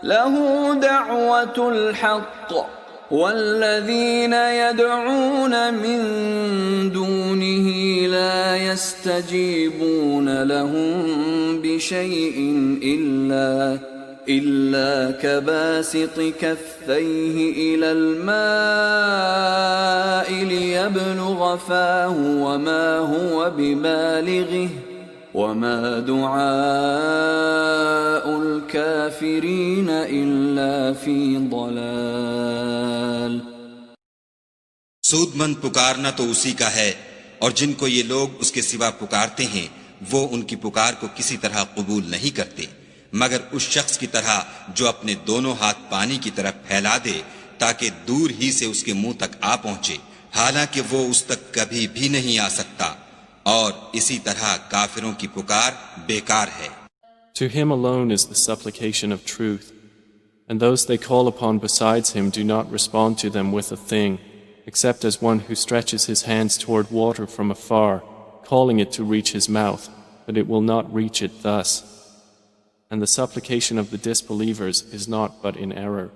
له دعوة الحق والذين يدعون من دونه لا يستجيبون لهم بشيء إلا كباسط كفيه إلى الماء ليبلغ فاه وما هو ببالغه وما دعاء الكافرين إلا في ضلال. سود مند پکارنا تو اسی کا ہے، اور جن کو یہ لوگ اس کے سوا پکارتے ہیں وہ ان کی پکار کو کسی طرح قبول نہیں کرتے مگر اس شخص کی طرح جو اپنے دونوں ہاتھ پانی کی طرف پھیلا دے تاکہ دور ہی سے اس کے منہ تک آ پہنچے، حالانکہ وہ اس تک کبھی بھی نہیں آ سکتا، اور اسی طرح کافروں کی پکار بیکار ہے. To him alone is the supplication of truth, and those they call upon besides him do not respond to them with a thing, except as one who stretches his hands toward water from afar, calling it to reach his mouth, but it will not reach it thus. And the supplication of the disbelievers is not but in error.